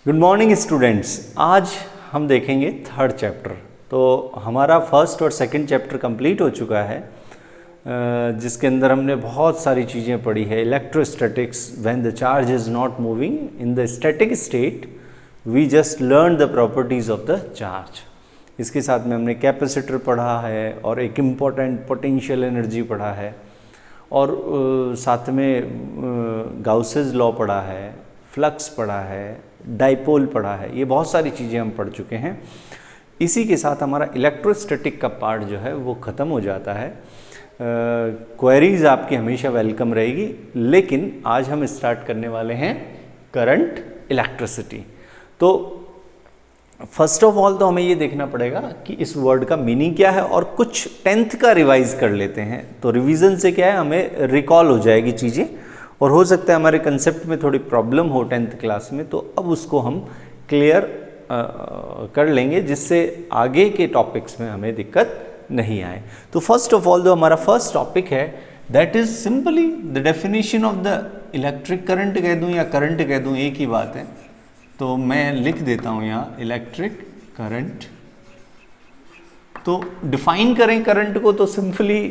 Good morning students. आज हम देखेंगे थर्ड चैप्टर। तो हमारा फर्स्ट और सेकंड चैप्टर कंप्लीट हो चुका है, जिसके अंदर हमने बहुत सारी चीज़ें पढ़ी है। Electrostatics, when the charge is not moving in the static state we just learn the properties of the charge. इसके साथ में हमने कैपेसिटर पढ़ा है और एक इम्पॉर्टेंट पोटेंशियल एनर्जी पढ़ा है, और साथ में गाउसेस लॉ पढ़ा है, फ्लक्स पढ़ा है, डाइपोल पढ़ा है। ये बहुत सारी चीज़ें हम पढ़ चुके हैं। इसी के साथ हमारा इलेक्ट्रोस्टैटिक का पार्ट जो है वो ख़त्म हो जाता है। क्वेरीज आपकी हमेशा वेलकम रहेगी, लेकिन आज हम स्टार्ट करने वाले हैं करंट इलेक्ट्रिसिटी। तो फर्स्ट ऑफ ऑल तो हमें ये देखना पड़ेगा कि इस वर्ड का मीनिंग क्या है, और कुछ 10th का रिवाइज कर लेते हैं। तो रिवीजन से क्या है, हमें रिकॉल हो जाएगी चीज़ें, और हो सकता है हमारे कंसेप्ट में थोड़ी प्रॉब्लम हो 10th क्लास में, तो अब उसको हम क्लियर कर लेंगे, जिससे आगे के टॉपिक्स में हमें दिक्कत नहीं आए। तो फर्स्ट ऑफ ऑल जो हमारा फर्स्ट टॉपिक है, that is simply the definition of the electric current कह दूँ या करंट कह दूँ, एक ही बात है। तो मैं लिख देता हूँ यहाँ इलेक्ट्रिक करंट। तो डिफाइन करें करंट को, तो सिंपली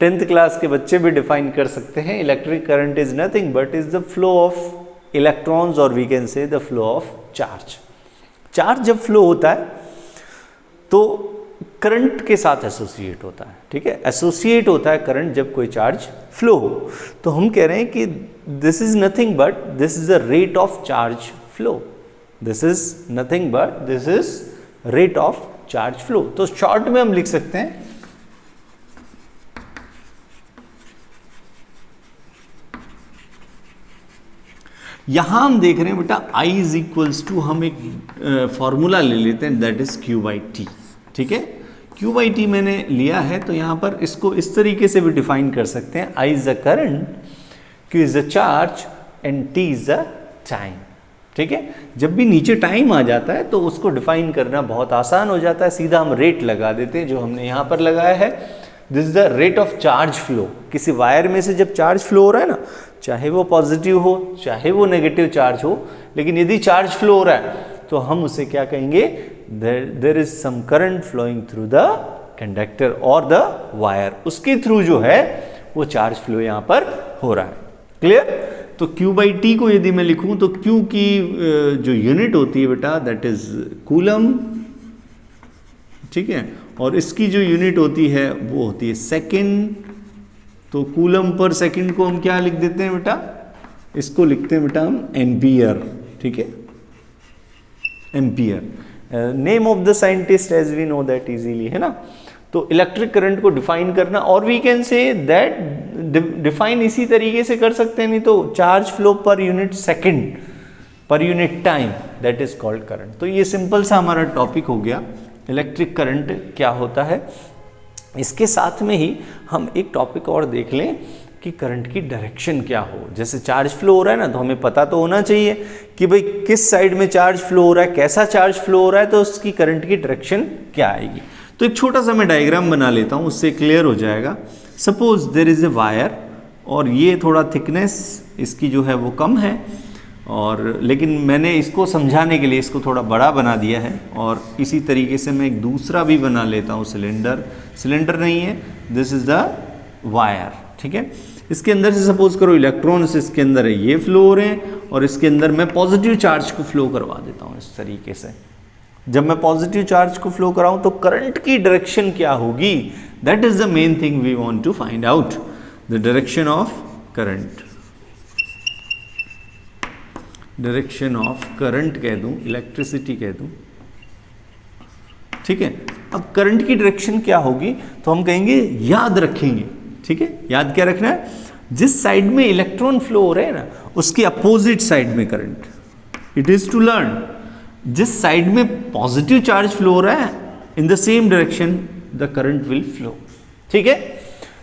10th क्लास के बच्चे भी डिफाइन कर सकते हैं। Electric current is nothing but is the flow of electrons, और we can say the flow of charge. Charge जब फ्लो होता है तो करंट के साथ एसोसिएट होता है, ठीक है। एसोसिएट होता है करंट जब कोई चार्ज फ्लो हो। तो हम कह रहे हैं कि this is nothing but this is the rate of charge flow. This is nothing but this is rate of charge flow. तो शॉर्ट में हम लिख सकते हैं यहां हम देख रहे हैं बेटा I इज इक्वल्स टू, हम एक फॉर्मूला ले लेते हैं, that is Q by T, ठीक है। Q बाई टी मैंने लिया है, तो यहां पर इसको इस तरीके से भी डिफाइन कर सकते हैं। I is the current, Q is the charge and T is the time, ठीक है। जब भी नीचे टाइम आ जाता है तो उसको डिफाइन करना बहुत आसान हो जाता है, सीधा हम रेट लगा देते हैं, जो हमने यहां पर लगाया है। This is the rate of charge flow. किसी वायर में से जब चार्ज फ्लो हो रहा है ना, चाहे वो पॉजिटिव हो चाहे वो नेगेटिव चार्ज हो, लेकिन यदि चार्ज फ्लो हो रहा है तो हम उसे क्या कहेंगे, there is some current flowing through the conductor और द वायर, उसके थ्रू जो है वो चार्ज फ्लो यहां पर हो रहा है। क्लियर। तो Q बाई टी को यदि मैं लिखूं तो Q की जो यूनिट होती है बेटा, दैट इज कूलम, ठीक है, और इसकी जो यूनिट होती है वो होती है सेकेंड। तो कूलम पर सेकंड को हम क्या लिख देते हैं बेटा, इसको लिखते हैं बेटा हम एम्पियर, ठीक है, ampere. Name of the scientist as we know that easily, है ना। तो इलेक्ट्रिक करंट को डिफाइन करना, और we can say that define इसी तरीके से कर सकते हैं, नहीं तो charge flow per unit second per unit time, that is called current. तो ये सिंपल सा हमारा टॉपिक हो गया, इलेक्ट्रिक करंट क्या होता है। इसके साथ में ही हम एक टॉपिक और देख लें कि करंट की डायरेक्शन क्या हो। जैसे चार्ज फ्लो हो रहा है ना, तो हमें पता तो होना चाहिए कि भाई किस साइड में चार्ज फ्लो हो रहा है, कैसा चार्ज फ्लो हो रहा है, तो उसकी करंट की डायरेक्शन क्या आएगी। तो एक छोटा सा मैं डायग्राम बना लेता हूँ, उससे क्लियर हो जाएगा। Suppose there is a wire, और ये थोड़ा थिकनेस इसकी जो है वो कम है, और लेकिन मैंने इसको समझाने के लिए इसको थोड़ा बड़ा बना दिया है। और इसी तरीके से मैं एक दूसरा भी बना लेता हूँ, सिलेंडर नहीं है, दिस इज द वायर, ठीक है। इसके अंदर से सपोज करो इलेक्ट्रॉन्स इसके अंदर है, ये फ्लो हो रहे हैं, और इसके अंदर मैं पॉजिटिव चार्ज को फ्लो करवा देता हूँ इस तरीके से। जब मैं पॉजिटिव चार्ज को फ्लो कराऊं तो करंट की डायरेक्शन क्या होगी, that is the main thing we want to find out, the direction of current. Direction of current कह दूं, इलेक्ट्रिसिटी कह दूं, ठीक है। अब करंट की डायरेक्शन क्या होगी, तो हम कहेंगे याद रखेंगे, ठीक है। याद क्या रखना है, जिस साइड में इलेक्ट्रॉन फ्लो हो रहे हैं ना, उसके अपोजिट साइड में current. It is to learn, जिस साइड में पॉजिटिव चार्ज फ्लो हो रहा है, in the same direction the current will flow, ठीक है।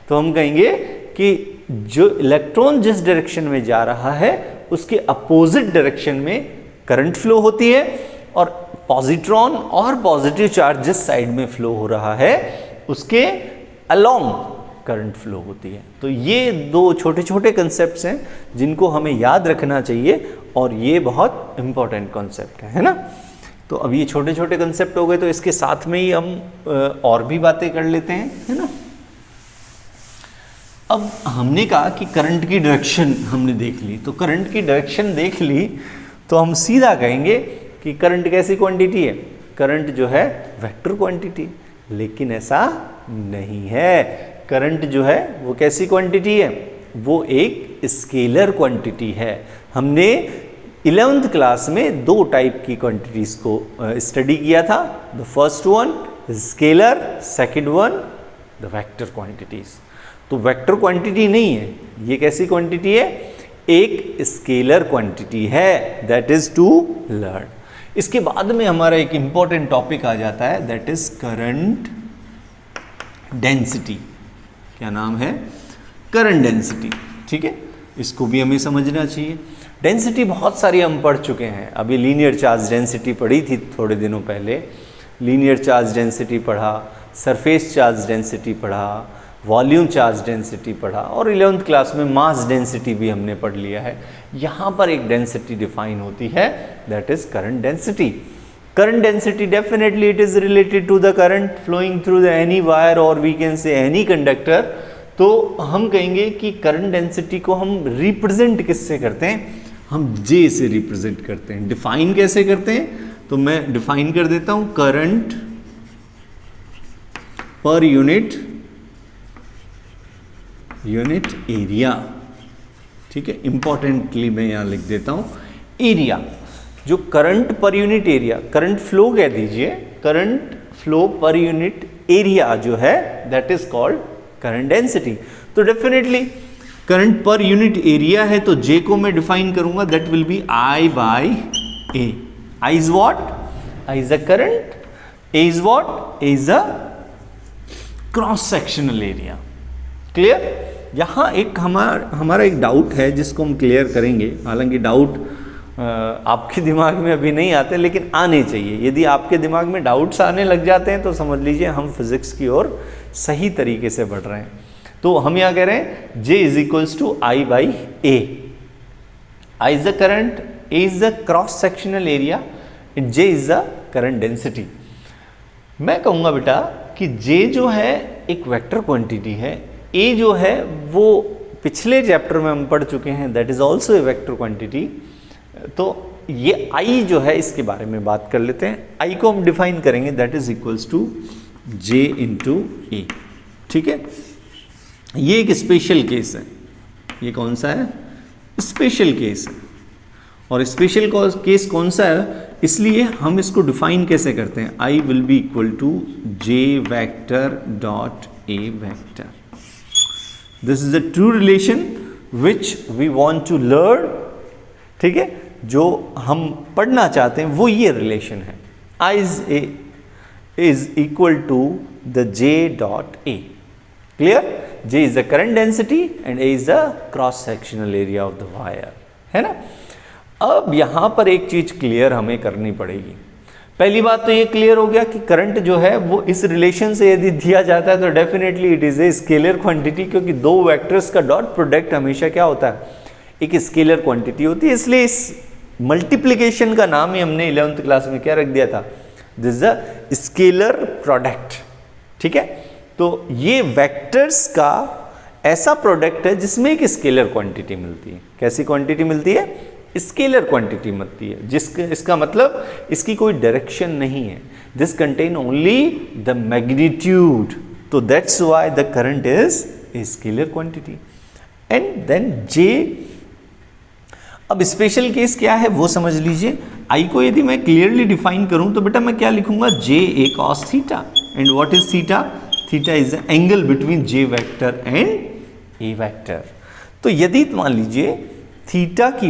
तो हम कहेंगे कि जो इलेक्ट्रॉन जिस डायरेक्शन में जा रहा है उसके अपोजिट डायरेक्शन में करंट फ्लो होती है, और पॉजिट्रॉन और पॉजिटिव चार्ज जिस साइड में फ्लो हो रहा है उसके अलोंग करंट फ्लो होती है। तो ये दो छोटे छोटे कंसेप्ट्स हैं जिनको हमें याद रखना चाहिए और ये बहुत इंपॉर्टेंट कॉन्सेप्ट है ना। तो अब ये छोटे छोटे कंसेप्ट हो गए, तो इसके साथ में ही हम और भी बातें कर लेते हैं, है ना। अब हमने कहा कि करंट की डायरेक्शन हमने देख ली, तो करंट की डायरेक्शन देख ली तो हम सीधा कहेंगे कि करंट कैसी क्वांटिटी है, करंट जो है वेक्टर क्वांटिटी। लेकिन ऐसा नहीं है, करंट जो है वो कैसी क्वांटिटी है, वो एक स्केलर क्वांटिटी है। हमने 11th क्लास में दो टाइप की क्वांटिटीज को स्टडी किया था। The first one scalar, second one the vector quantities. तो वेक्टर क्वांटिटी नहीं है, ये कैसी क्वांटिटी है, एक स्केलर क्वांटिटी है, दैट इज टू लर्न। इसके बाद में हमारा एक इंपॉर्टेंट टॉपिक आ जाता है, दैट इज करंट डेंसिटी। क्या नाम है, करंट डेंसिटी। ठीक है, इसको भी हमें समझना चाहिए। डेंसिटी बहुत सारी हम पढ़ चुके हैं, अभी लीनियर चार्ज डेंसिटी पढ़ी थी थोड़े दिनों पहले, लीनियर चार्ज डेंसिटी पढ़ा, सरफेस चार्ज डेंसिटी पढ़ा, वॉल्यूम चार्ज डेंसिटी पढ़ा, और 11th क्लास में मास डेंसिटी भी हमने पढ़ लिया है। यहाँ पर एक डेंसिटी डिफाइन होती है, that is current density. Current density definitely it is related to the current flowing through the any wire और we can say any conductor. तो हम कहेंगे कि करंट डेंसिटी को हम रिप्रेजेंट किससे करते हैं, हम J से रिप्रेजेंट करते हैं। डिफाइन कैसे करते हैं, तो मैं डिफाइन कर देता हूं, करंट पर यूनिट एरिया। ठीक है, इंपॉर्टेंटली मैं यहां लिख देता हूं एरिया। जो current per unit area, current flow कह दीजिए, current flow per unit area जो है that is called current density. तो definitely current per unit area है, तो J को मैं डिफाइन करूंगा, that will be I by A। I is what, I is a current, A is what, A is a cross sectional area. Clear. यहाँ एक हमारा एक डाउट है जिसको हम क्लियर करेंगे, हालांकि डाउट आपके दिमाग में अभी नहीं आते लेकिन आने चाहिए। यदि आपके दिमाग में डाउट्स आने लग जाते हैं तो समझ लीजिए हम फिजिक्स की ओर सही तरीके से बढ़ रहे हैं। तो हम यहाँ कह रहे हैं J is equals to I by A। I is the current, A is the cross sectional area and J is the current density. मैं कहूँगा बेटा कि J जो है एक वेक्टर क्वांटिटी है, A जो है वो पिछले चैप्टर में हम पढ़ चुके हैं, that is also a vector quantity. तो ये I जो है इसके बारे में बात कर लेते हैं। I को हम डिफाइन करेंगे, that is equals to J into A। ठीक है, ये एक स्पेशल केस है। ये कौन सा है, स्पेशल केस है। और स्पेशल केस कौन सा है, इसलिए हम इसको डिफाइन कैसे करते हैं, I will be equal to J vector dot A vector. This is a true relation which we want to learn. ठीक है, जो हम पढ़ना चाहते हैं वो ये रिलेशन है, I is equal to the J dot A। Clear, J is the current density and A is the cross sectional area of the wire, है ना। अब यहां पर एक चीज क्लियर हमें करनी पड़ेगी। पहली बात तो ये क्लियर हो गया कि करंट जो है वो इस रिलेशन से यदि दिया जाता है तो definitely it is a scalar quantity, क्योंकि दो वेक्टर्स का डॉट प्रोडक्ट हमेशा क्या होता है, एक स्केलर क्वांटिटी होती है। इसलिए इस मल्टीप्लिकेशन का नाम ही हमने 11th क्लास में क्या रख दिया था, this is a scalar product. ठीक है, तो ये वेक्टर्स का ऐसा प्रोडक्ट है जिसमें एक स्केलर क्वांटिटी मिलती है। कैसी क्वांटिटी मिलती है, स्केलर क्वांटिटी मिलती है, इसका मतलब इसकी कोई डायरेक्शन नहीं है। This contain only the magnitude, तो that's why the current is a scalar quantity. And then J, अब स्पेशल केस क्या है वो समझ लीजिए। I को यदि मैं क्लियरली डिफाइन करूं तो बेटा मैं क्या लिखूंगा, J A cos theta. And what is theta, theta is the angle between J vector and A vector. तो यदि मान लीजिए थीटा की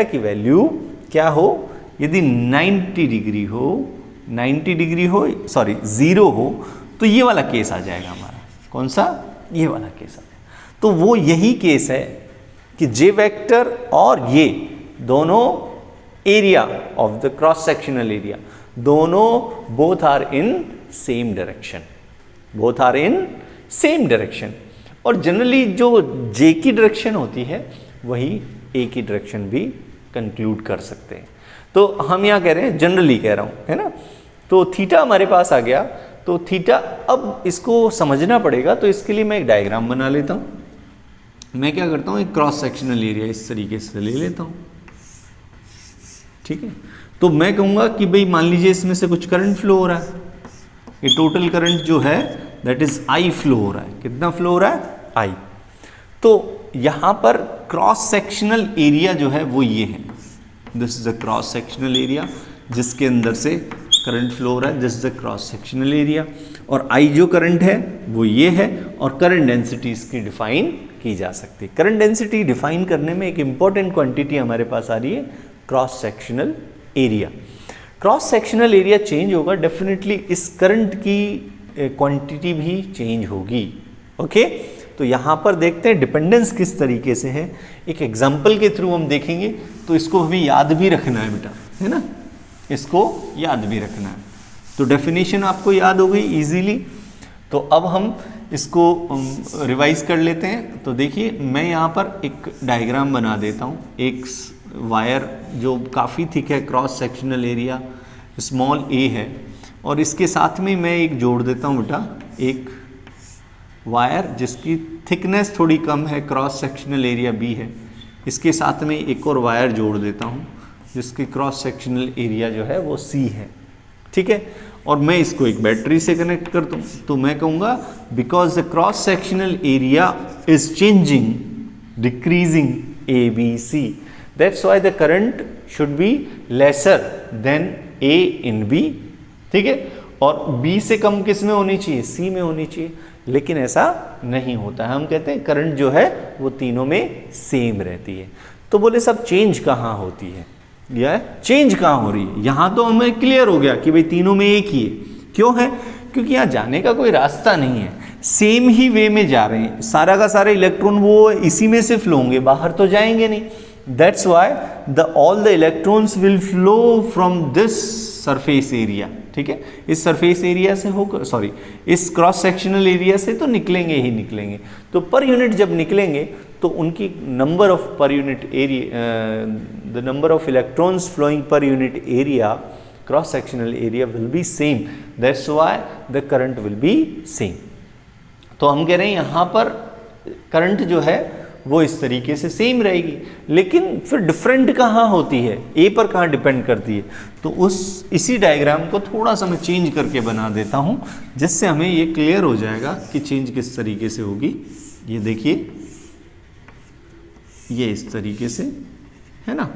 वैल्यू क्या हो, यदि 90 डिग्री हो, सॉरी 0 हो, तो ये वाला केस आ जाएगा हमारा। कौन सा, ये वाला केस आ जाएगा। तो वो यही केस है कि J वेक्टर और ये दोनों area of the cross sectional area, दोनों both are in same direction, both are in same direction, और जनरली जो जे की डायरेक्शन होती है वही ए की डायरेक्शन भी कंक्लूड कर सकते हैं। तो हम यहाँ कह रहे हैं, जनरली कह रहा हूँ, है ना। तो थीटा हमारे पास आ गया, तो थीटा, अब इसको समझना पड़ेगा, तो इसके लिए मैं एक डायग्राम बना लेता हूँ। मैं क्या करता हूँ, एक क्रॉस सेक्शनल एरिया इस तरीके से ले लेता हूँ, ठीक है। तो मैं कहूँगा कि भाई मान लीजिए इसमें से कुछ करंट फ्लो हो रहा है, ये टोटल करंट जो है दैट इज आई फ्लो हो रहा है। कितना फ्लो हो रहा है, आई। तो यहाँ पर क्रॉस सेक्शनल एरिया जो है वो ये है, this is a cross sectional area जिसके अंदर से करंट फ्लो हो रहा है, this is a cross sectional area, और आई जो करंट है वो ये है, और करंट डेंसिटी इसकी डिफाइन की जा सकती है। करंट डेंसिटी डिफाइन करने में एक इंपॉर्टेंट क्वांटिटी हमारे पास आ रही है, cross sectional area. Cross sectional area change होगा, डेफिनेटली इस करंट की क्वांटिटी भी चेंज होगी, ओके। तो यहाँ पर देखते हैं डिपेंडेंस किस तरीके से है, एक एग्जाम्पल के थ्रू हम देखेंगे। तो इसको हमें याद भी रखना है बेटा, है ना, इसको याद भी रखना है। तो डेफिनेशन आपको याद हो गई इजीली। तो अब हम इसको रिवाइज कर लेते हैं। तो देखिए मैं यहाँ पर एक डायग्राम बना देता हूँ, एक वायर जो काफ़ी थिक है, क्रॉस सेक्शनल एरिया स्मॉल ए है, और इसके साथ में मैं एक जोड़ देता हूँ बेटा, एक वायर जिसकी थिकनेस थोड़ी कम है, क्रॉस सेक्शनल एरिया बी है। इसके साथ में एक और वायर जोड़ देता हूँ जिसकी क्रॉस सेक्शनल एरिया जो है वो सी है, ठीक है। और मैं इसको एक बैटरी से कनेक्ट कर दूँ, तो मैं कहूँगा because the cross sectional area is changing, decreasing A B C, that's why the current should be lesser than A in B, ठीक है। और बी से कम किस में होनी चाहिए, सी में होनी चाहिए, लेकिन ऐसा नहीं होता है। हम कहते हैं करंट जो है वो तीनों में सेम रहती है। तो बोले सब चेंज कहाँ होती है, या चेंज कहाँ हो रही है। यहाँ तो हमें क्लियर हो गया कि भाई तीनों में एक ही है। क्यों है, क्योंकि यहाँ जाने का कोई रास्ता नहीं है, सेम ही वे में जा रहे हैं, सारा का सारा इलेक्ट्रॉन वो इसी में से फ्लो होंगे, बाहर तो जाएंगे नहीं। That's why all the electrons will flow from this surface area, ठीक है। इस सरफेस एरिया से होकर, सॉरी, इस क्रॉस सेक्शनल एरिया से तो निकलेंगे ही निकलेंगे। तो पर यूनिट जब निकलेंगे तो उनकी number of per unit area, the number of electrons flowing per unit area, cross sectional area will be same, that's why the current will be same. तो हम कह रहे हैं यहाँ पर करंट जो है वो इस तरीके से सेम रहेगी, लेकिन फिर डिफरेंट कहाँ होती है, ए पर कहाँ डिपेंड करती है। तो इसी डायग्राम को थोड़ा सा मैं चेंज करके बना देता हूँ, जिससे हमें ये क्लियर हो जाएगा कि चेंज किस तरीके से होगी। ये देखिए, ये इस तरीके से है ना।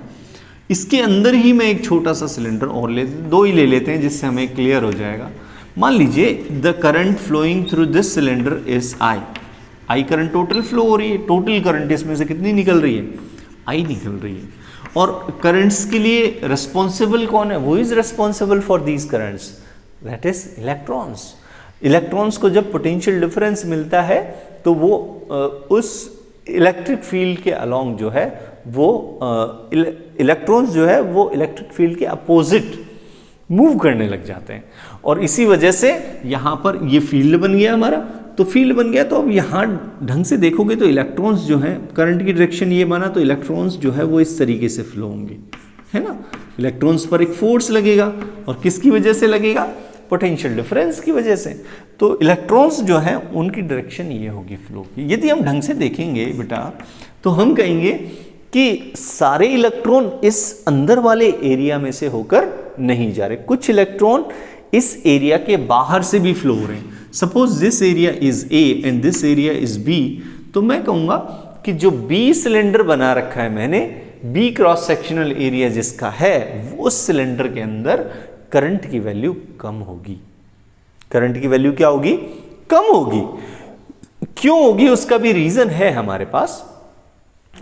इसके अंदर ही मैं एक छोटा सा सिलेंडर और दो ही ले लेते हैं, जिससे हमें क्लियर हो जाएगा। मान लीजिए the current flowing through this cylinder is I current total flow हो रही है, टोटल करंट इसमें से कितनी निकल रही है, आई निकल रही है। और करंट्स के लिए रिस्पॉन्सिबल कौन है, वो is responsible for these currents, that is electrons. Electrons को जब पोटेंशियल डिफरेंस मिलता है तो वो उस इलेक्ट्रिक फील्ड के अलोंग जो है वो इलेक्ट्रॉन्स जो है वो इलेक्ट्रिक फील्ड के अपोजिट मूव करने लग जाते हैं, और इसी वजह से यहाँ पर ये फील्ड बन गया हमारा। तो फील्ड बन गया, तो अब यहाँ ढंग से देखोगे तो इलेक्ट्रॉन्स जो हैं, करंट की डायरेक्शन ये बना, तो इलेक्ट्रॉन्स जो है वो इस तरीके से फ्लो होंगे, है ना। इलेक्ट्रॉन्स पर एक फोर्स लगेगा, और किसकी वजह से लगेगा, पोटेंशियल डिफरेंस की वजह से। तो इलेक्ट्रॉन्स जो है उनकी डायरेक्शन ये होगी फ्लो की। यदि हम ढंग से देखेंगे बेटा, तो हम कहेंगे कि सारे इलेक्ट्रॉन इस अंदर वाले एरिया में से होकर नहीं जा रहे, कुछ इलेक्ट्रॉन इस एरिया के बाहर से भी फ्लो हो रहे हैं। Suppose this area is A and this area is B, तो मैं कहूंगा कि जो बी सिलेंडर बना रखा है मैंने, बी क्रॉस सेक्शनल एरिया जिसका है, वो उस सिलेंडर के अंदर करंट की वैल्यू कम होगी। करंट की वैल्यू क्या होगी, कम होगी। क्यों होगी, उसका भी रीजन है हमारे पास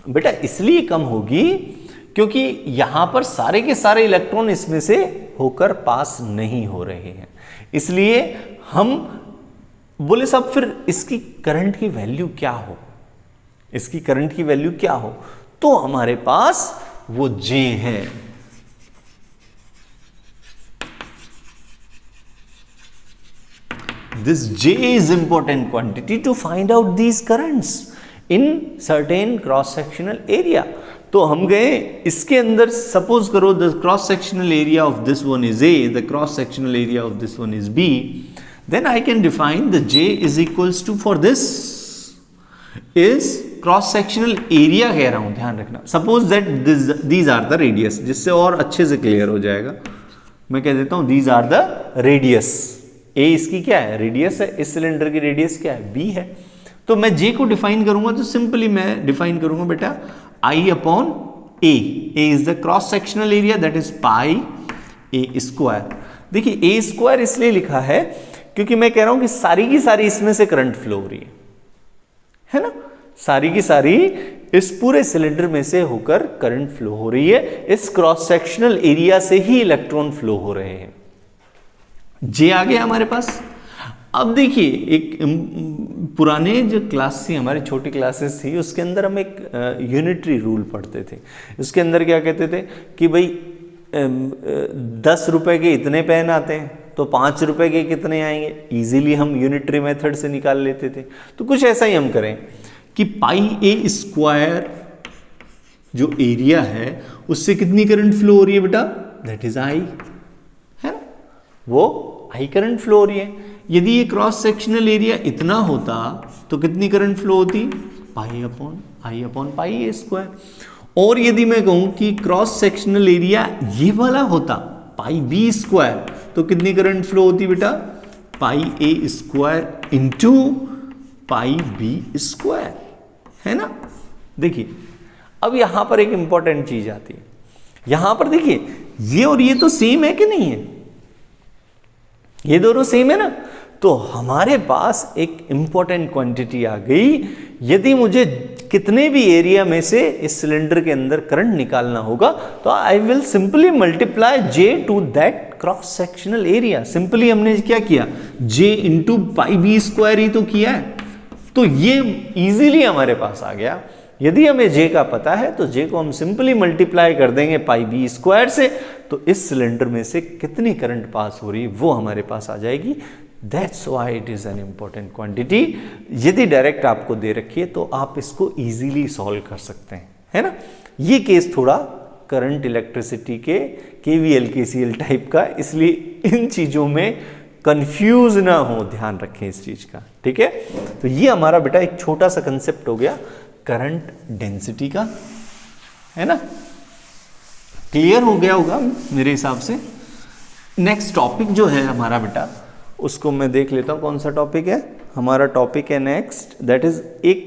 बेटा। इसलिए कम होगी क्योंकि यहां पर सारे के सारे इलेक्ट्रॉन इसमें से होकर पास नहीं हो रहे हैं। इसलिए हम बोले साहब फिर इसकी करंट की वैल्यू क्या हो, इसकी करंट की वैल्यू क्या हो, तो हमारे पास वो जे है। this J is important quantity to find out these currents in certain cross sectional area. तो हम गए इसके अंदर, सपोज करो the cross sectional area of this one is A, the cross sectional area of this one is B, then I can define the J is equals to, for this is cross sectional area कह रहा हूं, ध्यान रखना. Suppose that these are the radius, जिससे और अच्छे से clear हो जाएगा. मैं कह देता हूं दीज आर द रेडियस. ए इसकी क्या है, रेडियस है. इस सिलेंडर की रेडियस क्या है, बी है. तो मैं J को डिफाइन करूंगा तो सिंपली मैं डिफाइन करूंगा बेटा I upon A. A is the cross sectional area, that is pi A square. देखिए A स्क्वायर इसलिए लिखा है क्योंकि मैं कह रहा हूं कि सारी की सारी इसमें से करंट फ्लो हो रही है ना. सारी की सारी इस पूरे सिलेंडर में से होकर करंट फ्लो हो रही है. इस क्रॉस सेक्शनल एरिया से ही इलेक्ट्रॉन फ्लो हो रहे हैं. J आ गया हमारे पास. अब देखिए एक पुराने जो क्लास थी, हमारी छोटी क्लासेस थी, उसके अंदर हम एक यूनिटरी रूल पढ़ते थे. उसके अंदर क्या कहते थे कि भाई 10 रुपए के इतने पेन आते हैं तो 5 रुपए के कितने आएंगे, इजीली हम यूनिटरी मेथड से निकाल लेते थे. तो कुछ ऐसा ही हम करें कि पाई ए स्क्वायर जो एरिया है उससे कितनी करंट फ्लो हो रही है बेटा, दैट इज आई, है ना, वो आई करंट फ्लो हो रही है. यदि ये क्रॉस सेक्शनल एरिया इतना होता तो कितनी करंट फ्लो होती, pi upon pi A square. और यदि मैं कहूं कि क्रॉस सेक्शनल एरिया ये वाला होता, पाई बी स्क्वायर, तो कितनी करंट फ्लो होती बेटा, pi A square into pi B square, है ना. देखिए अब यहां पर एक इंपॉर्टेंट चीज आती है. यहां पर देखिए ये और ये तो सेम है कि नहीं है, ये दोनों सेम है ना. तो हमारे पास एक इंपॉर्टेंट क्वांटिटी आ गई. यदि मुझे कितने भी एरिया में से इस सिलेंडर के अंदर करंट निकालना होगा तो I will simply multiply J to that cross sectional area. Simply हमने क्या किया, J into pi B square ही तो किया है. तो ये इजीली हमारे पास आ गया. यदि हमें J का पता है तो J को हम सिंपली मल्टीप्लाई कर देंगे पाई बी स्क्वायर से, तो इस सिलेंडर में से कितनी करंट पास हो रही है वो हमारे पास आ जाएगी. That's why it is an important quantity. यदि डायरेक्ट आपको दे रखी है तो आप इसको इजीली सॉल्व कर सकते हैं, है ना. ये केस थोड़ा करंट इलेक्ट्रिसिटी के KVL KCL टाइप का, इसलिए इन चीजों में कंफ्यूज ना हो, ध्यान रखें इस चीज का, ठीक है. तो ये हमारा बेटा एक छोटा सा कंसेप्ट हो गया करंट डेंसिटी का, है ना. क्लियर हो गया होगा मेरे हिसाब से. नेक्स्ट टॉपिक जो है हमारा बेटा, उसको मैं देख लेता हूँ कौन सा टॉपिक है हमारा. टॉपिक है नेक्स्ट, दैट इज एक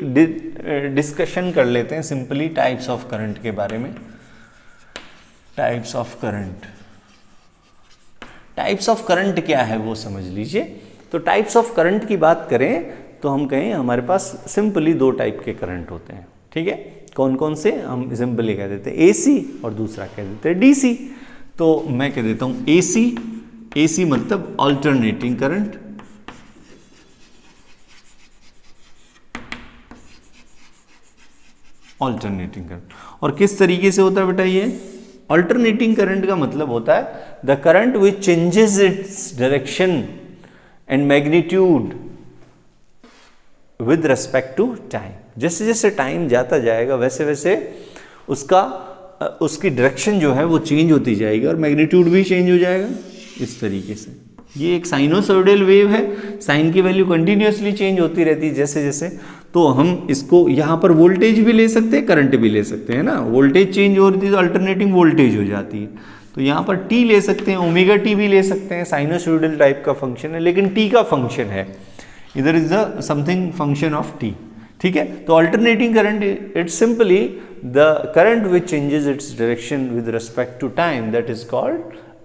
डिस्कशन कर लेते हैं सिंपली टाइप्स ऑफ करंट के बारे में. Types of current, types of current क्या है वो समझ लीजिए. तो टाइप्स ऑफ करंट की बात करें तो हम कहें हमारे पास सिंपली 2 टाइप के करंट होते हैं, ठीक है. कौन कौन से, हम सिंपली कह देते हैं AC और दूसरा कह देते हैं DC. तो मैं कह देता हूं AC मतलब अल्टरनेटिंग करंट, अल्टरनेटिंग करंट. और किस तरीके से होता है बेटा ये अल्टरनेटिंग करंट का मतलब होता है the current which changes its direction and magnitude with respect to time. जैसे जैसे टाइम जाता जाएगा वैसे वैसे उसकी डायरेक्शन जो है वो चेंज होती जाएगी और मैग्नीट्यूड भी चेंज हो जाएगा. इस तरीके से ये एक साइनोसॉइडल वेव है. साइन की वैल्यू कंटिन्यूअसली चेंज होती रहती है जैसे जैसे. तो हम इसको यहाँ पर वोल्टेज भी ले सकते हैं, करंट भी ले सकते हैं ना. वोल्टेज चेंज हो रही थी तो अल्टरनेटिंग वोल्टेज हो जाती है. तो यहाँ पर T ले सकते हैं, ओमेगा T भी ले सकते हैं. साइनोसॉइडल टाइप का फंक्शन है लेकिन T का फंक्शन है, इधर is the something function of T, ठीक है. तो alternating current it's simply the current which changes its direction with respect to time, that is called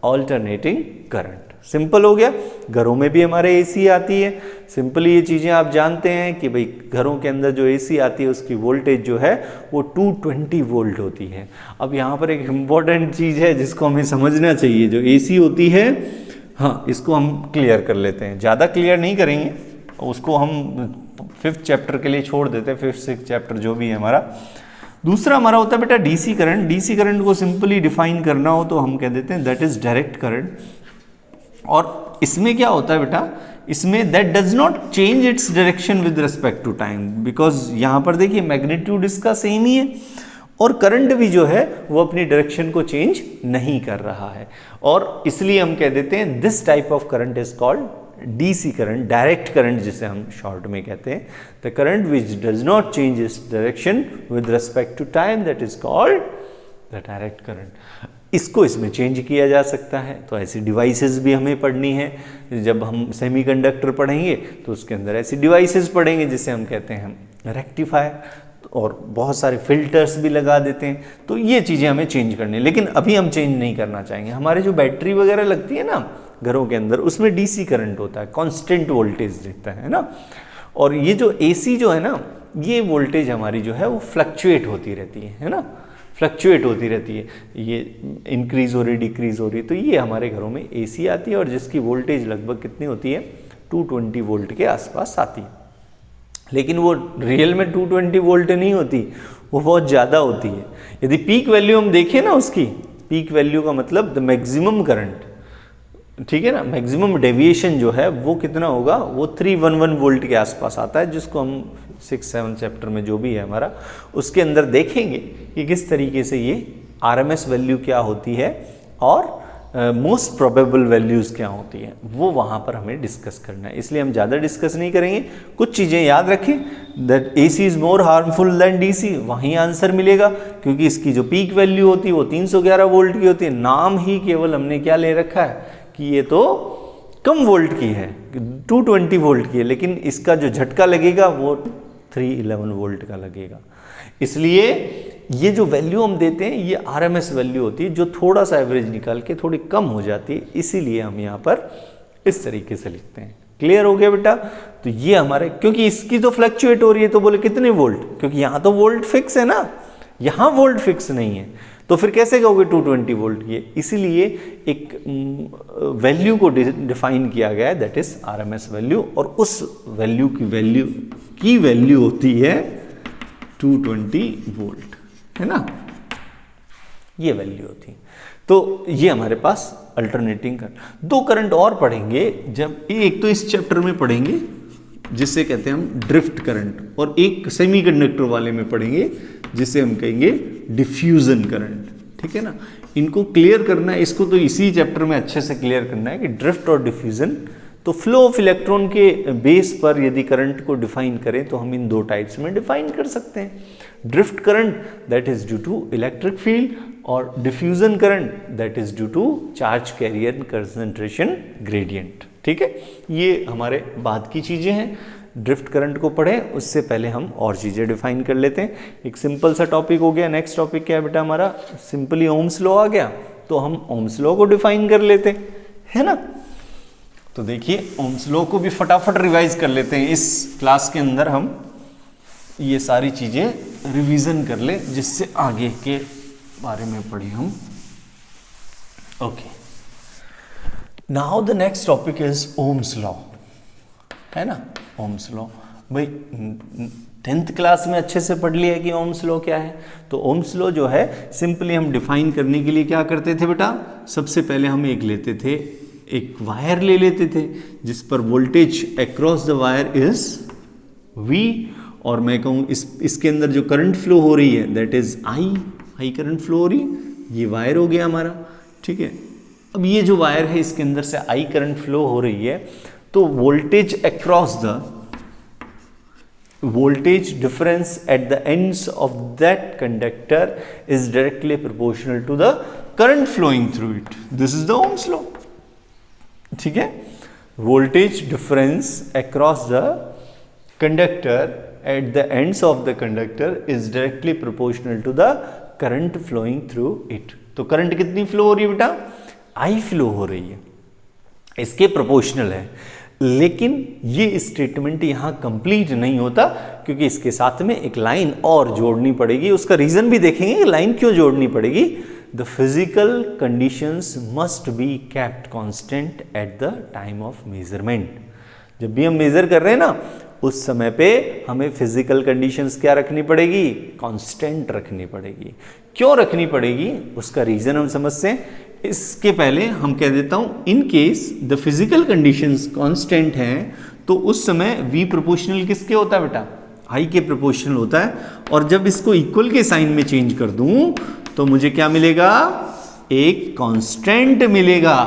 alternating current. Simple हो गया. घरों में भी हमारे AC आती है. सिंपली ये चीज़ें आप जानते हैं कि भाई घरों के अंदर जो AC आती है उसकी वोल्टेज जो है वो 220 वोल्ट होती है. अब यहाँ पर एक इम्पॉर्टेंट चीज़ है जिसको हमें समझना चाहिए. जो AC होती है, हाँ, इसको हम क्लियर कर लेते हैं, ज़्यादा क्लियर नहीं करेंगे, उसको हम 5th चैप्टर के लिए छोड़ देते हैं. 5th 6th चैप्टर जो भी है हमारा. दूसरा हमारा होता है बेटा DC करंट. DC करंट को सिंपली डिफाइन करना हो तो हम कह देते हैं दैट इज डायरेक्ट करंट. और इसमें क्या होता है बेटा, इसमें that does not change its direction with respect to time, because यहाँ पर देखिए मैग्नीट्यूड इसका सेम ही है और करंट भी जो है वो अपनी डायरेक्शन को चेंज नहीं कर रहा है, और इसलिए हम कह देते हैं this type of current is called DC current, direct current जिसे हम शॉर्ट में कहते हैं। The current which does not change its direction with respect to time that is called the direct current. इसको इसमें चेंज किया जा सकता है, तो ऐसी डिवाइसेस भी हमें पढ़नी है। जब हम सेमीकंडक्टर पढ़ेंगे तो उसके अंदर ऐसी डिवाइसेस पढ़ेंगे जिसे हम कहते हैं रेक्टिफायर, और बहुत सारे फिल्टर्स भी लगा देते हैं। तो ये चीज़ें हमें चेंज करनी है, लेकिन अभी हम चेंज नहीं करना चाहेंगे। हमारे जो बैटरी वगैरह लगती है ना घरों के अंदर, उसमें डीसी करंट होता है, कांस्टेंट वोल्टेज देता है ना, और ये जो एसी जो है ना, ये वोल्टेज हमारी जो है वो फ्लक्चुएट होती रहती है ना, फ्लक्चुएट होती रहती है, ये इंक्रीज हो रही डिक्रीज हो रही। तो ये हमारे घरों में एसी आती है और जिसकी वोल्टेज लगभग कितनी होती है 220 वोल्ट के आसपास आती है, लेकिन वो रियल में 220 वोल्ट नहीं होती, वो बहुत ज़्यादा होती है। यदि पीक वैल्यू हम देखें ना, उसकी पीक वैल्यू का मतलब द मैक्सिमम करंट, ठीक है ना, मैक्सिमम डेविएशन जो है वो कितना होगा, वो 311 वोल्ट के आसपास आता है, जिसको हम 6-7 चैप्टर में जो भी है हमारा उसके अंदर देखेंगे कि किस तरीके से ये आरएमएस वैल्यू क्या होती है और मोस्ट प्रोबेबल वैल्यूज़ क्या होती हैं, वो वहाँ पर हमें डिस्कस करना है। इसलिए हम ज़्यादा डिस्कस नहीं करेंगे। कुछ चीज़ें याद रखें, that AC is more harmful than DC, वहीं आंसर मिलेगा, क्योंकि इसकी जो पीक वैल्यू होती है वो 311 वोल्ट की होती है। नाम ही केवल हमने क्या ले रखा है कि ये तो कम वोल्ट की है, 220 वोल्ट की है, लेकिन इसका जो झटका लगेगा वो 311 वोल्ट का लगेगा। इसलिए ये जो वैल्यू हम देते हैं ये आरएमएस वैल्यू होती है, जो थोड़ा सा एवरेज निकाल के थोड़ी कम हो जाती है, इसीलिए हम यहाँ पर इस तरीके से लिखते हैं। क्लियर हो गया बेटा? तो ये हमारे, क्योंकि इसकी तो फ्लक्चुएट हो रही है, तो बोले कितने वोल्ट, क्योंकि यहाँ तो वोल्ट फिक्स है ना, यहाँ वोल्ट फिक्स नहीं है, तो फिर कैसे कहोगे 220 वोल्ट की है? इसीलिए एक वैल्यू को डिफाइन किया गया है, दैट इज आरएमएस वैल्यू, और उस वैल्यू की वैल्यू होती है 220 वोल्ट, है ना, ये वैल्यू होती है। तो ये हमारे पास अल्टरनेटिंग करंट। दो करंट और पढ़ेंगे, जब एक तो इस चैप्टर में पढ़ेंगे जिससे कहते हैं हम ड्रिफ्ट करंट, और एक सेमीकंडक्टर वाले में पढ़ेंगे जिसे हम कहेंगे डिफ्यूजन करंट, ठीक है ना। इनको क्लियर करना है, इसको तो इसी चैप्टर में अच्छे से क्लियर करना है कि ड्रिफ्ट और डिफ्यूजन, तो फ्लो ऑफ इलेक्ट्रॉन के बेस पर यदि करंट को डिफाइन करें तो हम इन दो टाइप्स में डिफाइन कर सकते हैं। Drift current that is due to electric field, और diffusion current that is due to charge carrier concentration gradient, ठीक है। ये हमारे बाद की चीज़ें हैं। ड्रिफ्ट करंट को पढ़ें उससे पहले हम और चीज़ें डिफाइन कर लेते हैं। एक सिंपल सा टॉपिक हो गया। नेक्स्ट टॉपिक क्या है बेटा हमारा? सिंपली ओम्स लॉ आ गया, तो हम ओम्स लॉ को डिफाइन कर लेते हैं ना। तो देखिए ओम्स लॉ को भी फटाफट रिवाइज कर लेते हैं। इस क्लास के अंदर हम ये सारी चीज़ें रिवीजन कर ले, जिससे आगे के बारे में पढ़े हम। Okay, now the next topic is Ohm's law, है ना। ओम्स लॉ भाई 10th क्लास में अच्छे से पढ़ लिया कि ओम्स लॉ क्या है। तो ओम्स लॉ जो है सिंपली हम डिफाइन करने के लिए क्या करते थे बेटा, सबसे पहले हम एक लेते थे, एक वायर ले लेते थे जिस पर voltage across the wire is V, और मैं कहूँ इसके अंदर जो करंट फ्लो हो रही है that is I current flow हो रही है, ये वायर हो गया हमारा, ठीक है। अब ये जो वायर है इसके अंदर से I करंट फ्लो हो रही है, तो voltage across the voltage difference at the ends of that conductor is directly proportional to the current flowing through it. This is the Ohm's law. ठीक है, voltage difference across the conductor at the ends of the conductor is directly proportional to the current flowing through it. तो current कितनी flow हो रही है बेटा? I flow हो रही है, इसके प्रोपोर्शनल है। लेकिन ये स्टेटमेंट यहाँ कंप्लीट नहीं होता, क्योंकि इसके साथ में एक लाइन और जोड़नी पड़ेगी। उसका रीजन भी देखेंगे कि लाइन क्यों जोड़नी पड़ेगी। The physical conditions must be kept constant at the time of measurement. जब भी हम मेजर कर रहे हैं ना, उस समय पे हमें फिजिकल कंडीशंस क्या रखनी पड़ेगी, कांस्टेंट रखनी पड़ेगी। क्यों रखनी पड़ेगी उसका रीजन हम समझते हैं। इसके पहले हम कह देता हूं, in case the physical conditions constant हैं तो उस समय v प्रोपोर्शनल किसके होता है बेटा, i के प्रोपोर्शनल होता है। और जब इसको इक्वल के साइन में चेंज कर दूं तो मुझे क्या मिलेगा, एक कांस्टेंट मिलेगा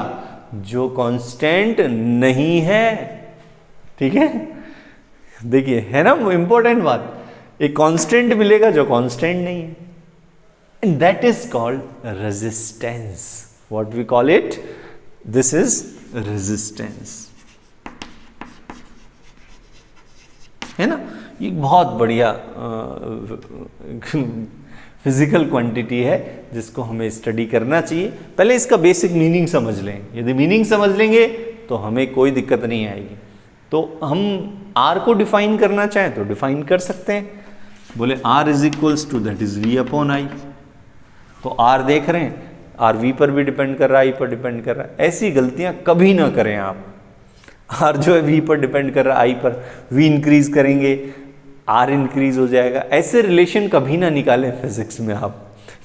जो कांस्टेंट नहीं है। ठीक है, देखिए है ना इंपॉर्टेंट बात, एक कांस्टेंट मिलेगा जो कांस्टेंट नहीं है, and that is called resistance. What we call it, this is resistance, है ना। ये बहुत बढ़िया फिजिकल क्वांटिटी है जिसको हमें स्टडी करना चाहिए। पहले इसका बेसिक मीनिंग समझ लें, यदि मीनिंग समझ लेंगे तो हमें कोई दिक्कत नहीं आएगी। तो हम R को डिफाइन करना चाहें तो डिफाइन कर सकते हैं, बोले R is equals to that is V upon I। तो R देख रहे हैं, R V पर भी डिपेंड कर रहा है, I पर डिपेंड कर रहा है। ऐसी गलतियां कभी ना करें आप। R जो है V पर डिपेंड कर रहा है, I पर, V इंक्रीज करेंगे R इंक्रीज हो जाएगा। ऐसे रिलेशन कभी ना निकालें फिजिक्स में आप,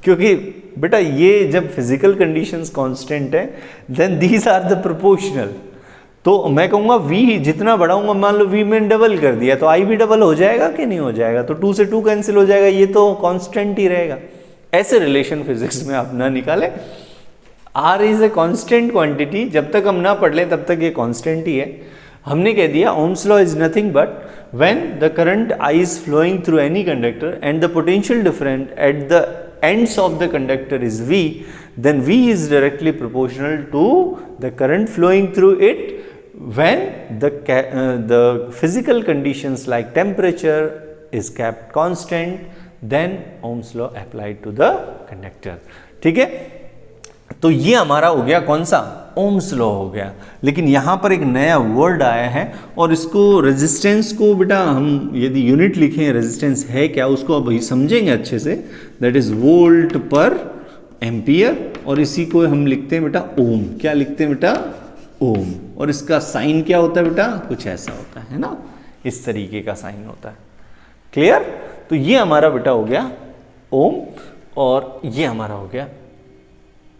क्योंकि बेटा ये जब फिजिकल कंडीशंस कांस्टेंट है then these are the proportional. तो मैं कहूँगा V जितना बढ़ाऊंगा, मान लो V में डबल कर दिया तो I भी डबल हो जाएगा कि नहीं हो जाएगा, तो 2 से 2 कैंसिल हो जाएगा, ये तो कांस्टेंट ही रहेगा। ऐसे रिलेशन फिजिक्स में आप ना निकालें। R is a constant quantity, जब तक हम ना पढ़ लें तब तक ये कांस्टेंट ही है। हमने कह दिया Ohm's law is nothing but when the current I is flowing through any conductor and the potential difference at the ends of the conductor is V, then V is directly proportional to the current flowing through it when the physical conditions like temperature is kept constant, then Ohm's law applied to the conductor। ठीक है, तो ये हमारा हो गया कौन सा, Ohm's law हो गया। लेकिन यहां पर एक नया वर्ड आया है और इसको रेजिस्टेंस को बेटा हम यदि यूनिट लिखें रेजिस्टेंस है क्या, उसको अब अभी समझेंगे अच्छे से। दैट इज वोल्ट पर एम्पियर, और इसी को हम लिखते हैं बेटा ओम। क्या लिखते हैं बेटा, ओम। और इसका साइन क्या होता है बेटा, कुछ ऐसा होता है ना, इस तरीके का साइन होता है। क्लियर, तो ये हमारा बेटा हो गया ओम और ये हमारा हो गया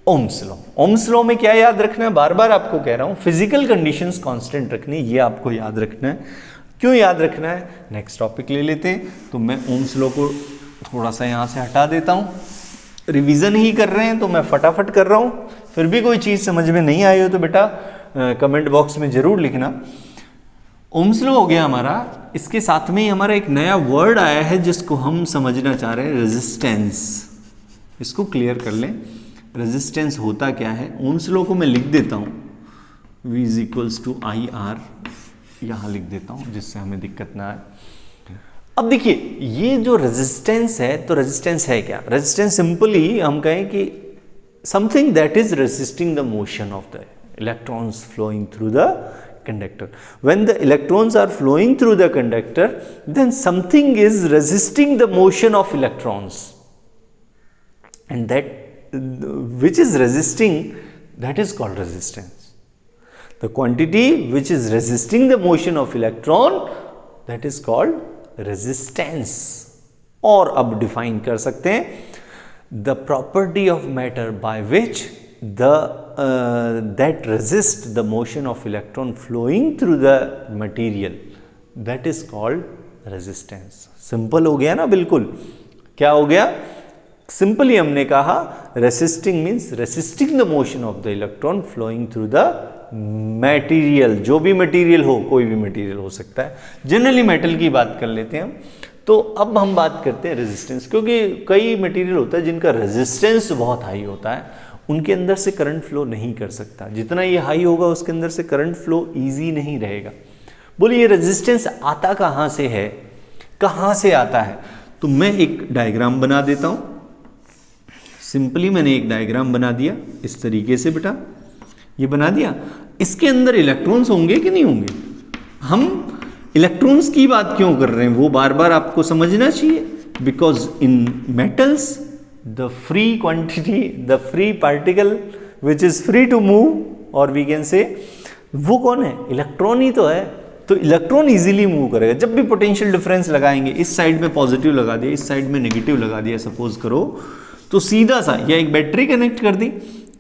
ओम्स लॉ। ओम्स लॉ में क्या याद रखना है, बार बार आपको कह रहा हूं, फिजिकल कंडीशंस कांस्टेंट रखनी, ये आपको याद रखना है। क्यों याद रखना है, नेक्स्ट टॉपिक ले लेते हैं। तो मैं ओम्स लॉ को थोड़ा सा यहां से हटा देता हूं, रिवीजन ही कर रहे हैं तो मैं फटाफट कर रहा हूं। फिर भी कोई चीज समझ में नहीं आई हो तो बेटा कमेंट बॉक्स में जरूर लिखना। ओम्स लॉ हो गया हमारा, इसके साथ में ही हमारा एक नया वर्ड आया है जिसको हम समझना चाह रहे हैं, रेजिस्टेंस। इसको क्लियर कर लें, रेजिस्टेंस होता क्या है। ओम्स लॉ को मैं लिख देता हूं, V is equals to IR, यहां लिख देता हूं जिससे हमें दिक्कत ना आए। अब देखिए ये जो रेजिस्टेंस है, तो रेजिस्टेंस है क्या, रेजिस्टेंस सिंपली हम कहें कि something that is resisting the motion of the electrons flowing through the conductor. When the electrons are flowing through the conductor, then something is resisting the motion of electrons, and that which is resisting, that is called resistance. The quantity which is resisting the motion of electron, that is called resistance. और अब define कर सकते हैं the property of matter by which the that resist the motion of electron flowing through the material, that is called resistance. Simple हो गया ना, बिल्कुल। क्या हो गया, सिंपली हमने कहा resisting means resisting the motion of the electron flowing through the material, जो भी मटेरियल हो, कोई भी मटेरियल हो सकता है, जनरली मेटल की बात कर लेते हैं हम। तो अब हम बात करते हैं रेजिस्टेंस, क्योंकि कई मटेरियल होता है जिनका रेजिस्टेंस बहुत हाई होता है, उनके अंदर से करंट फ्लो नहीं कर सकता। जितना ये हाई होगा उसके अंदर से करंट फ्लो इजी नहीं रहेगा। बोलिए ये रेजिस्टेंस आता कहाँ से है, कहाँ से आता है, तो मैं एक डायग्राम बना देता हूँ। सिंपली मैंने एक डायग्राम बना दिया इस तरीके से बेटा, ये बना दिया। इसके अंदर इलेक्ट्रॉन्स होंगे कि नहीं होंगे, हम इलेक्ट्रॉन्स की बात क्यों कर रहे हैं वो बार बार आपको समझना चाहिए। Because in metals the free quantity, the free particle which is free to move, or we can say वो कौन है, इलेक्ट्रॉन ही तो है। तो इलेक्ट्रॉन इजीली मूव करेगा। जब भी पोटेंशियल डिफरेंस लगाएंगे, इस साइड में पॉजिटिव लगा दिया, इस साइड में नेगेटिव लगा दिया सपोज करो, तो सीधा सा या एक बैटरी कनेक्ट कर दी,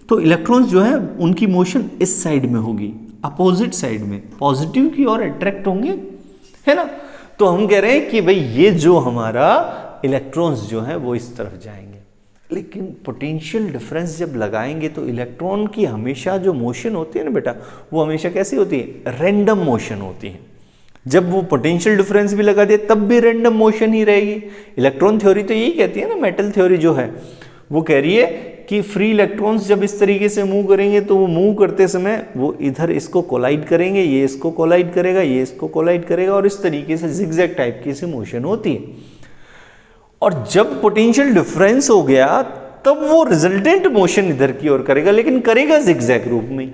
तो इलेक्ट्रॉन्स जो है उनकी मोशन इस साइड में होगी, अपोजिट साइड में, पॉजिटिव की ओर अट्रैक्ट होंगे, है ना। तो हम कह रहे हैं कि भाई ये जो हमारा इलेक्ट्रॉन्स जो है वो इस तरफ जाएंगे। लेकिन पोटेंशियल डिफरेंस जब लगाएंगे तो इलेक्ट्रॉन की हमेशा जो मोशन होती है ना बेटा, वो हमेशा कैसी होती है, रैंडम मोशन होती है। जब वो पोटेंशियल डिफरेंस भी लगा दिया तब भी रैंडम मोशन ही रहेगी। इलेक्ट्रॉन थ्योरी तो यही कहती है ना, मेटल थ्योरी जो है वो कह रही है कि फ्री इलेक्ट्रॉन्स जब इस तरीके से मूव करेंगे तो वो मूव करते समय वो इधर इसको कोलाइड करेंगे, ये इसको कोलाइड करेगा, ये इसको कोलाइड करेगा, और इस तरीके से जिगजैग टाइप की सी मोशन होती है। और जब पोटेंशियल डिफरेंस हो गया तब वो रिजल्टेंट मोशन इधर की ओर करेगा, लेकिन करेगा जिगजैग रूप में।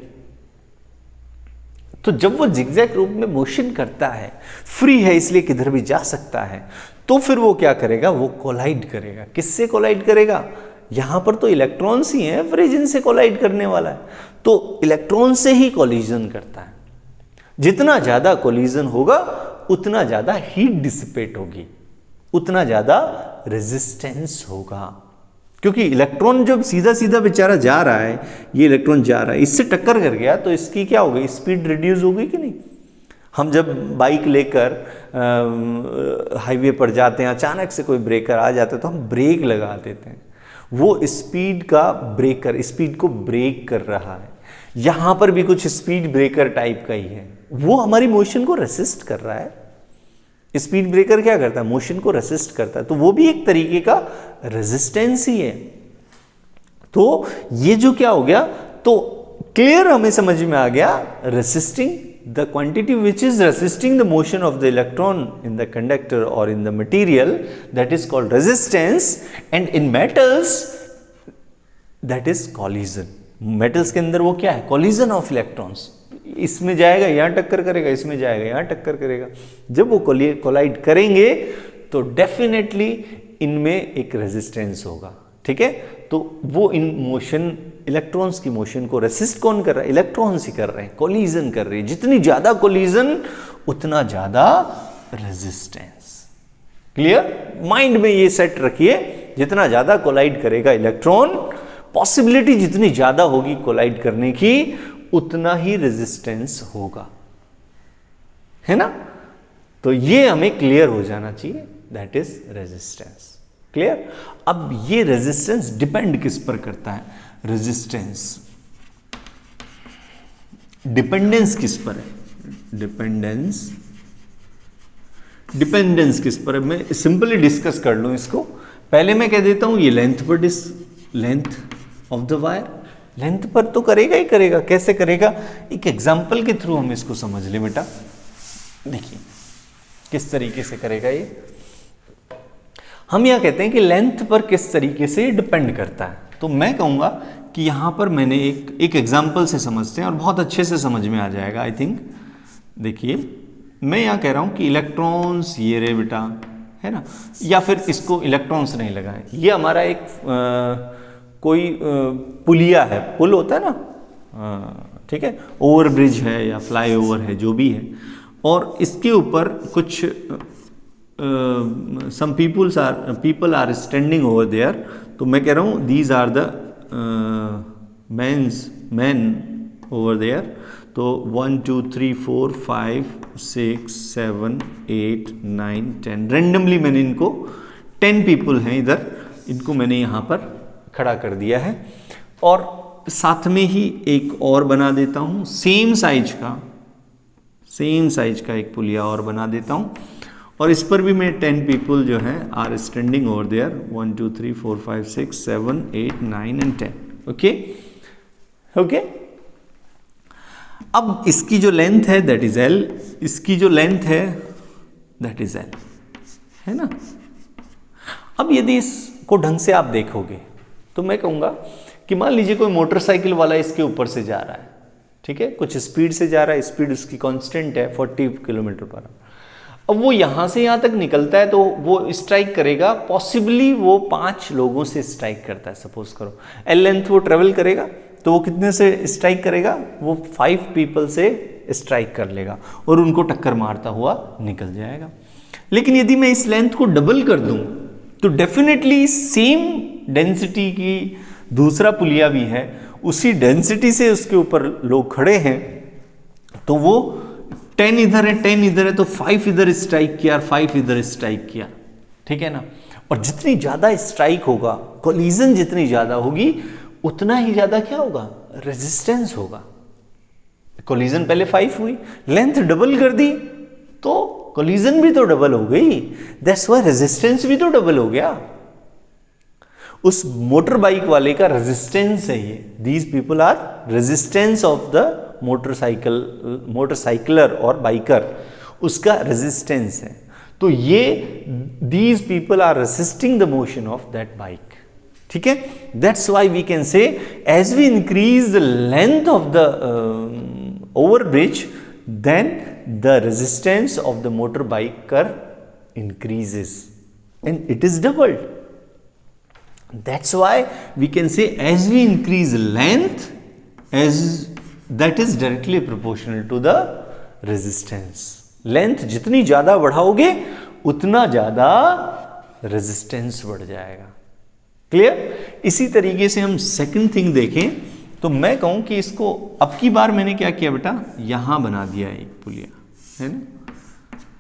तो जब वो जिगजैग रूप में मोशन करता है, फ्री है इसलिए किधर भी जा सकता है, तो फिर वो क्या करेगा, वो कोलाइड करेगा। किससे कोलाइड करेगा, यहां पर तो इलेक्ट्रॉन्स ही हैं, फिर जिनसे कोलाइड करने वाला है, तो इलेक्ट्रॉन से ही कोलिजन करता है। जितना ज्यादा कोलिजन होगा उतना ज्यादा हीट डिसिपेट होगी, उतना ज्यादा रेजिस्टेंस होगा। क्योंकि इलेक्ट्रॉन जब सीधा सीधा बेचारा जा रहा है, ये इलेक्ट्रॉन जा रहा है, इससे टक्कर कर गया तो इसकी क्या होगी, स्पीड रिड्यूस होगी कि नहीं। हम जब बाइक लेकर हाईवे पर जाते हैं, अचानक से कोई ब्रेकर आ जाता है तो हम ब्रेक लगा देते हैं। वो स्पीड का ब्रेकर स्पीड को ब्रेक कर रहा है। यहां पर भी कुछ स्पीड ब्रेकर टाइप का ही है, वो हमारी मोशन को रेसिस्ट कर रहा है। स्पीड ब्रेकर क्या करता है, मोशन को रेसिस्ट करता है, तो वो भी एक तरीके का रेजिस्टेंस ही है। तो ये जो क्या हो गया, तो क्लियर हमें समझ में आ गया, resisting the quantity which is resisting the motion of the electron in the conductor और in the material, that is called resistance. And in metals that is collision. Metals के अंदर वो क्या है, कॉलिजन ऑफ इलेक्ट्रॉन्स। इसमें जाएगा यहां टक्कर करेगा, इसमें जाएगा यहां टक्कर करेगा। जब वो कोलाइड करेंगे तो डेफिनेटली इनमें एक रेजिस्टेंस होगा, ठीक है। तो वो इन मोशन, इलेक्ट्रॉन्स की मोशन को रेसिस्ट कौन कर रहा है, इलेक्ट्रॉन्स ही कर रहे हैं, कोलिजन कर रहे हैं। जितनी ज्यादा कोलिजन उतना ज्यादा रेजिस्टेंस। क्लियर, माइंड में ये सेट रखिए, जितना ज्यादा कोलाइड करेगा इलेक्ट्रॉन, पॉसिबिलिटी जितनी ज्यादा होगी कोलाइड करने की, उतना ही रेजिस्टेंस होगा, है ना। तो ये हमें क्लियर हो जाना चाहिए, दैट इज रेजिस्टेंस। क्लियर। अब ये रेजिस्टेंस डिपेंड किस पर करता है, रेजिस्टेंस डिपेंडेंस किस पर है, डिपेंडेंस किस पर है। मैं सिंपली डिस्कस कर लूं इसको। पहले मैं कह देता हूं ये लेंथ पर length of the wire, length पर तो करेगा ही करेगा। कैसे करेगा, एक एग्जांपल के थ्रू हम इसको समझ ले बेटा। देखिए किस तरीके से करेगा ये। हम यह कहते हैं कि लेंथ पर किस तरीके से डिपेंड करता है। तो मैं कहूंगा कि यहां पर मैंने एक एग्जांपल से समझते हैं और बहुत अच्छे से समझ में आ जाएगा आई थिंक। देखिए मैं यहां कह रहा हूं कि इलेक्ट्रॉन्स ये रे बेटा, है ना, या फिर इसको इलेक्ट्रॉन्स नहीं लगाए, ये हमारा एक कोई पुलिया है, पुल होता है ना, ठीक है, ओवरब्रिज है या फ्लाईओवर है, जो भी है, और इसके ऊपर कुछ some people are standing over there. तो मैं कह रहा हूँ these are the man over there. तो 1 2 3 4 5 6 7 8 9 10 रेंडमली मैंने इनको 10 पीपल हैं इधर, इनको मैंने यहाँ पर खड़ा कर दिया है। और साथ में ही एक और बना देता हूँ सेम साइज का एक पुलिया और बना देता हूँ, और इस पर भी मैं 10 पीपल जो हैं are standing over there. 1 2 3 4 5 6 7 8 9 and 10। Okay. अब इसकी जो लेंथ है दैट इज L, इसकी जो लेंथ है दैट इज L, है ना। अब यदि इसको ढंग से आप देखोगे तो मैं कहूंगा कि मान लीजिए कोई मोटरसाइकिल वाला इसके ऊपर से जा रहा है, ठीक है, कुछ स्पीड से जा रहा है, स्पीड उसकी कांस्टेंट है 40 किलोमीटर पर आवर। अब वो यहां से यहां तक निकलता है तो वो स्ट्राइक करेगा, पॉसिबली वो 5 लोगों से स्ट्राइक करता है। सपोज करो L लेंथ वो ट्रेवल करेगा तो वो कितने से स्ट्राइक करेगा, वो 5 पीपल से स्ट्राइक कर लेगा और उनको टक्कर मारता हुआ निकल जाएगा। लेकिन यदि मैं इस लेंथ को डबल कर दूं तो डेफिनेटली सेम डेंसिटी की दूसरा पुलिया भी है, उसी डेंसिटी से उसके ऊपर लोग खड़े हैं, तो वो 10 इधर है 10 इधर है तो 5 इधर स्ट्राइक किया 5 इधर स्ट्राइक किया, ठीक है ना। और जितनी ज्यादा स्ट्राइक होगा, कोलिजन जितनी ज्यादा होगी, उतना ही ज्यादा क्या होगा, रेजिस्टेंस होगा। कोलिजन पहले 5 हुई, लेंथ डबल कर दी तो कोलिजन भी तो डबल हो गई, दैट्स व्हाई रेजिस्टेंस भी तो डबल हो गया। उस मोटर बाइक वाले का रेजिस्टेंस है ये, these people are resistance of the motorcycler और बाइकर, उसका रेजिस्टेंस है। तो ये these people are resisting the motion of that bike, ठीक है। That's why we can say as we increase the length of the overbridge, then the resistance of the motorbiker increases and it is doubled. That's why we can say as we increase length, as that is directly proportional to the resistance. Length जितनी ज़्यादा बढ़ाओगे उतना ज़्यादा resistance बढ़ जाएगा। Clear? इसी तरीके से हम सेकंड थिंग देखें तो मैं कहूं कि इसको अब की बार मैंने क्या किया बेटा, यहां बना दिया एक पुलिया, है ना।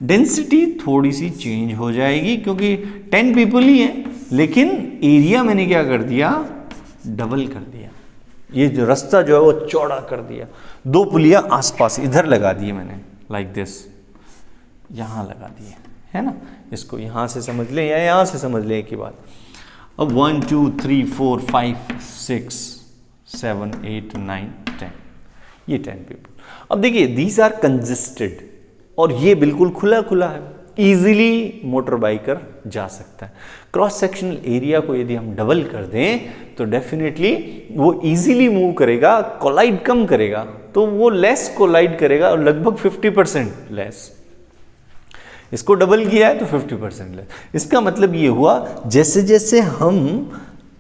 डेंसिटी थोड़ी सी चेंज हो जाएगी क्योंकि 10 पीपल ही है, लेकिन एरिया मैंने क्या कर दिया, डबल कर दिया। ये जो रास्ता जो है वो चौड़ा कर दिया। 2 पुलिया आसपास इधर लगा दिए मैंने, लाइक दिस, यहां लगा दिए, है ना। इसको यहां से समझ लें या यहां से समझ लें एक ही बात। अब 1 2 3 4 5 6 7 8 9 10, ये 10 पीपल। अब देखिए दीज आर कंजेस्टेड और ये बिल्कुल खुला खुला है, इजीली मोटर बाइकर जा सकता है। क्रॉस सेक्शनल एरिया को यदि हम डबल कर दें तो डेफिनेटली वो इजीली मूव करेगा, कोलाइड कम करेगा, तो वो लेस कोलाइड करेगा और लगभग 50% लेस। इसको डबल किया है तो 50% लेस। इसका मतलब ये हुआ जैसे जैसे हम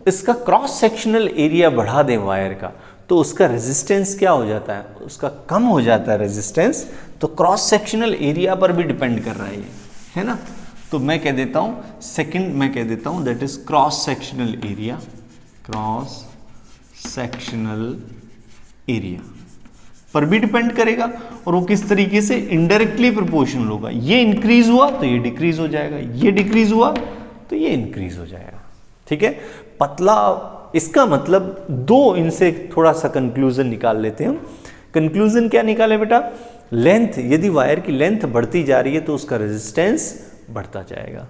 इसका क्रॉस सेक्शनल एरिया बढ़ा दें वायर का, तो उसका रेजिस्टेंस क्या हो जाता है, उसका कम हो जाता है रेजिस्टेंस। तो क्रॉस सेक्शनल एरिया पर भी डिपेंड कर रहा है ये, है ना। तो मैं कह देता हूं सेकंड, मैं कह देता हूं that is cross sectional area, cross sectional area पर भी डिपेंड करेगा। और वो किस तरीके से, इनडायरेक्टली प्रोपोर्शनल होगा। ये इंक्रीज हुआ तो ये डिक्रीज हो जाएगा, ये डिक्रीज हुआ तो ये इंक्रीज हो जाएगा, ठीक है। पतला, इसका मतलब दो इनसे थोड़ा सा कंक्लूजन निकाल लेते हैं हम। कंक्लूजन क्या निकाले बेटा, लेंथ, यदि वायर की लेंथ बढ़ती जा रही है तो उसका रेजिस्टेंस बढ़ता जाएगा।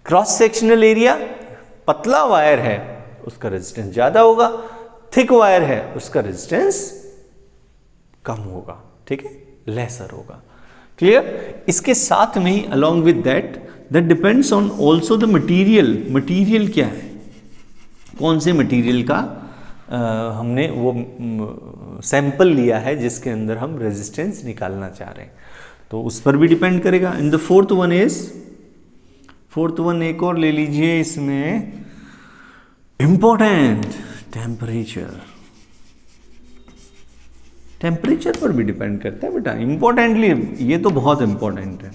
क्रॉस सेक्शनल एरिया, पतला वायर है उसका रेजिस्टेंस ज्यादा होगा, थिक वायर है उसका रेजिस्टेंस कम होगा, ठीक है, लेसर होगा। क्लियर? इसके साथ में ही along with that depends on also the material. Material क्या है, कौन से मटेरियल का हमने वो सैंपल लिया है जिसके अंदर हम रेजिस्टेंस निकालना चाह रहे हैं, तो उस पर भी डिपेंड करेगा। इन द फोर्थ वन एक और ले लीजिए, इसमें इंपॉर्टेंट टेम्परेचर पर भी डिपेंड करता है बेटा। इंपॉर्टेंटली ये तो बहुत इंपॉर्टेंट है,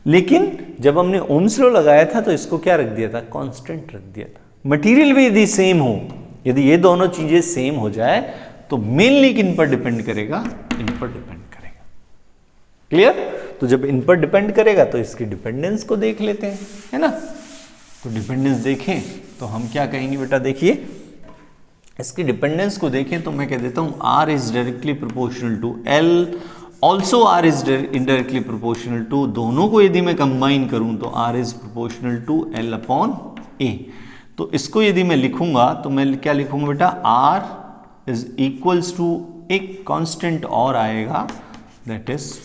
लेकिन जब हमने ओम्स लॉ लगाया था तो इसको क्या रख दिया था, कांस्टेंट रख दिया था। मटेरियल भी यदि सेम हो, यदि ये दोनों चीजें सेम हो जाए तो मेनली किन पर डिपेंड करेगा, इन पर डिपेंड करेगा। क्लियर? तो जब इन पर डिपेंड करेगा तो इसकी डिपेंडेंस को देख लेते हैं, है ना। तो डिपेंडेंस देखें तो हम क्या कहेंगे बेटा, देखिए इसकी डिपेंडेंस को देखें तो मैं कह देता हूं R is directly proportional to L, also R is indirectly proportional to, दोनों को यदि मैं कंबाइन करूं तो R is proportional to L upon A। तो इसको यदि मैं लिखूंगा तो मैं क्या लिखूंगा बेटा, R इज इक्वल्स टू एक कांस्टेंट और आएगा, दैट इज